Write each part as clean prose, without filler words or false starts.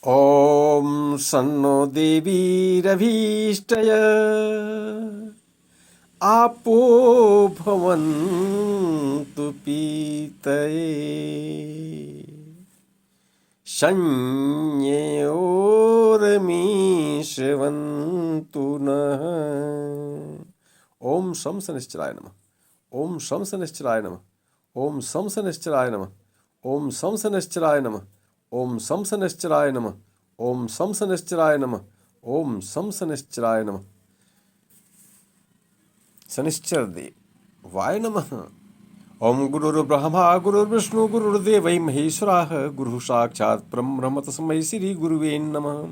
ॐ सन्नो देवीरभीष्टय आपो भवन्तु पीतये संज्ञोर्मीश्वन्तु नः। ओम शम शनिश्चराय नमः। ओम शम शनिश्चराय नमः। ओम शम शनिश्चराय नमः। ओम शम शनिश्चराय नमः। ओम शम शनिश्चराय नमः। ओम शम शनिश्चराय नमः। ओम शम शनिश्चराय नमः। शनिश्चर देवाय नमः। ओम गुरुर्ब्रह्मा गुरुर्विष्णु गुरुर्देवो महेश्वरः गुरुः साक्षात् परब्रह्म तस्मै श्री गुरुवे नमः।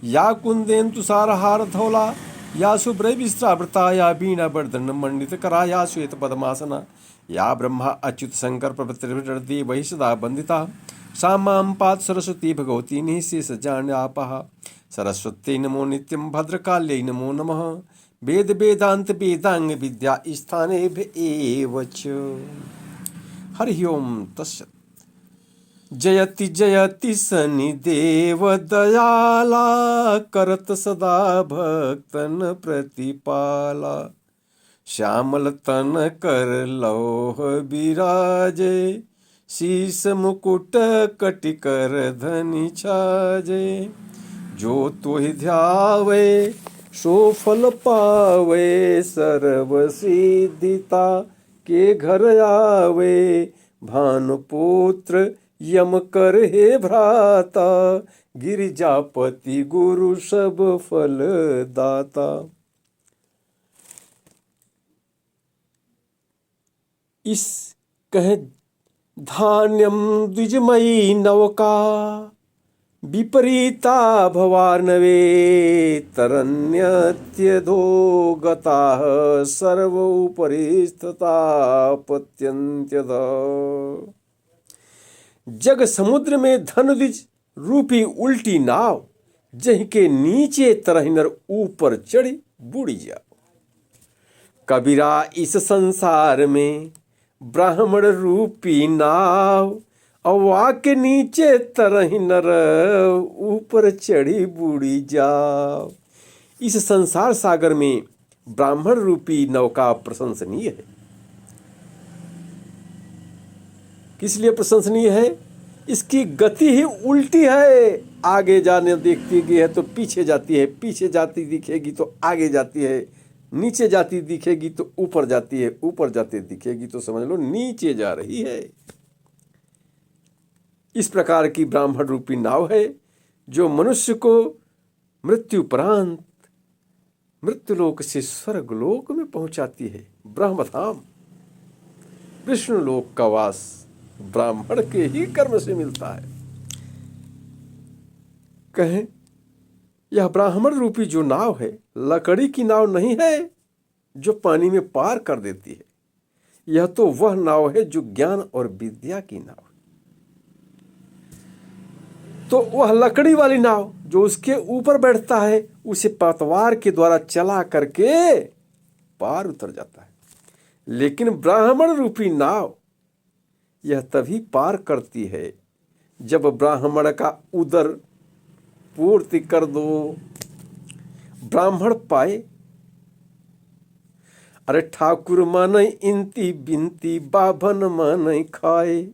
या कुन्देन तुषारहार धौला या शुभ्रविस्त्रावृता या वीणावर्धन मंडितकरा या श्वेतपद्मासना या ब्रह्मा अच्युत शंकर प्रभृतिर्देवैः सदा वन्दिता सा मां पात सरस्वती भगवती निःशेषजाड्यापः। सरस्वत्यै नमो नित्यं भद्रकाल्यै नमो नमः। वेद वेदांत वेदांग विद्या स्थानेभ्य एव च। हरि ओम तस्सत्। जयति जयति शनिदेव दयाला करत सदा भक्तन प्रतिपाला। श्यामल तन कर लौह विराजे शीस मुकुट कटिकर धनि छाजे। जो तुहि ध्यावे सो फल पावे सर्व सिद्धिता के घर आवे। भानुपुत्र यम कर हे भ्राता गिरिजापति गुरु सब फल दाता। इस कह धान्यम द्विजमयी नवका विपरीता भवार्णवे तरन्यत्यधो गताः सर्वोपरिस्थिता पत्यन्त्यध। जग समुद्र में धनुद्विज रूपी उल्टी नाव जहीं के नीचे तरह नर ऊपर चढ़ी बुड़ी जाओ। कबीरा इस संसार में ब्राह्मण रूपी नाव अवा के नीचे तरह नर ऊपर चढ़ी बूढ़ी जाओ। इस संसार सागर में ब्राह्मण रूपी नौका प्रशंसनीय है। किस लिए प्रशंसनीय है? इसकी गति ही उल्टी है। आगे जाने देखती है तो पीछे जाती है, पीछे जाती दिखेगी तो आगे जाती है, नीचे जाती दिखेगी तो ऊपर जाती है, ऊपर जाती दिखेगी तो समझ लो नीचे जा रही है। इस प्रकार की ब्राह्मण रूपी नाव है जो मनुष्य को मृत्युपरांत मृत्युलोक से स्वर्गलोक में पहुंचाती है। ब्रह्मधाम विष्णु लोक का वास ब्राह्मण के ही कर्म से मिलता है। कहें यह ब्राह्मण रूपी जो नाव है लकड़ी की नाव नहीं है जो पानी में पार कर देती है। यह तो वह नाव है जो ज्ञान और विद्या की नाव है। तो वह लकड़ी वाली नाव जो उसके ऊपर बैठता है उसे पतवार के द्वारा चला करके पार उतर जाता है। लेकिन ब्राह्मण रूपी नाव यह तभी पार करती है जब ब्राह्मण का उदर पूर्ति कर दो। ब्राह्मण पाए अरे ठाकुर माने इंती बिनती बाभन माने खाए।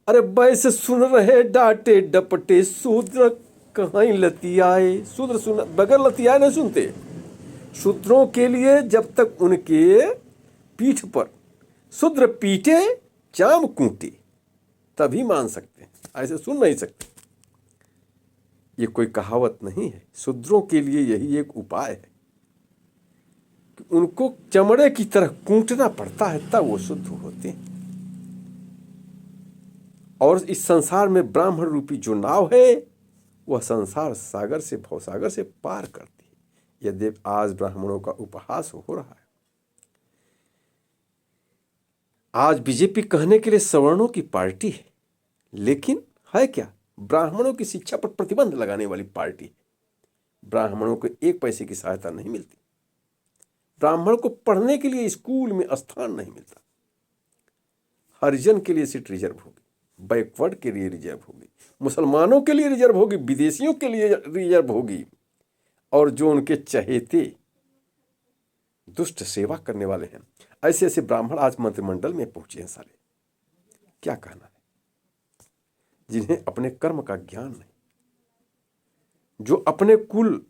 अरे बैसे सुन रहे डांटे डपटे शूद्र कहीं लतियाए। शूद्र सुन बगैर लतियाए नहीं सुनते। शूद्रों के लिए जब तक उनके पीठ पर शूद्र पीटे चाम कूटे तभी मान सकते हैं, ऐसे सुन नहीं सकते। ये कोई कहावत नहीं है। शूद्रों के लिए यही एक उपाय है कि उनको चमड़े की तरह कूटना पड़ता है तब वो शुद्ध होते हैं। और इस संसार में ब्राह्मण रूपी जो नाव है वह संसार सागर से भवसागर से पार करती है। यदि आज ब्राह्मणों का उपहास हो रहा है। आज बीजेपी कहने के लिए सवर्णों की पार्टी है, लेकिन है क्या? ब्राह्मणों की शिक्षा पर प्रतिबंध लगाने वाली पार्टी है। ब्राह्मणों को एक पैसे की सहायता नहीं मिलती। ब्राह्मण को पढ़ने के लिए स्कूल में स्थान नहीं मिलता। हरिजन के लिए सीट रिजर्व होगी। बैकवर्ड के लिए रिजर्व होगी, मुसलमानों के लिए रिजर्व होगी, विदेशियों के लिए रिजर्व होगी, और जो उनके चहेते दुष्ट सेवा करने वाले हैं, ऐसे ऐसे ब्राह्मण आज मंत्रिमंडल में पहुंचे हैं साले। क्या कहना है, जिन्हें अपने कर्म का ज्ञान नहीं, जो अपने कुल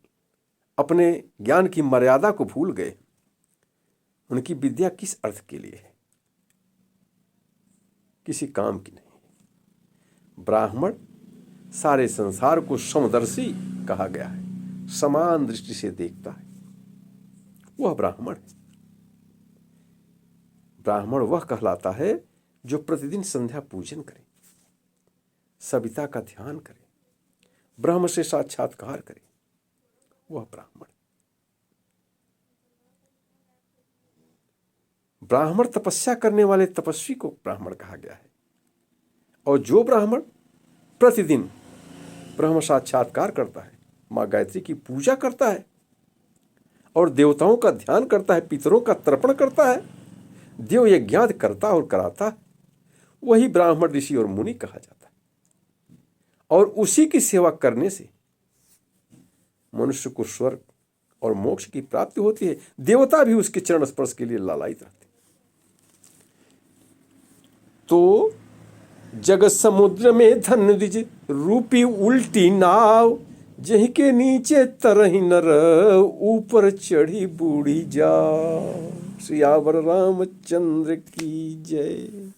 अपने ज्ञान की मर्यादा को भूल गए, उनकी विद्या किस अर्थ के लिए है, किसी काम की नहीं। ब्राह्मण सारे संसार को समदर्शी कहा गया है, समान दृष्टि से देखता है, वह ब्राह्मण है। ब्राह्मण वह कहलाता है जो प्रतिदिन संध्या पूजन करे, सविता का ध्यान करे, ब्रह्म से साक्षात्कार करे, वह ब्राह्मण। ब्राह्मण तपस्या करने वाले तपस्वी को ब्राह्मण कहा गया है, और जो ब्राह्मण प्रतिदिन ब्रह्म साक्षात्कार करता है, माँ गायत्री की पूजा करता है और देवताओं का ध्यान करता है, पितरों का तर्पण करता है, देव यज्ञादि करता और कराता है, वही ब्राह्मण ऋषि और मुनि कहा जाता है। और उसी की सेवा करने से मनुष्य को स्वर्ग और मोक्ष की प्राप्ति होती है। देवता भी उसके चरण स्पर्श के लिए लालायित रहते। तो जगत समुद्र में धन द्विज रूपी उल्टी नाव, जहीं के नीचे तरही नर ऊपर चढ़ी बूढ़ी जा। सियावर रामचंद्र की जय।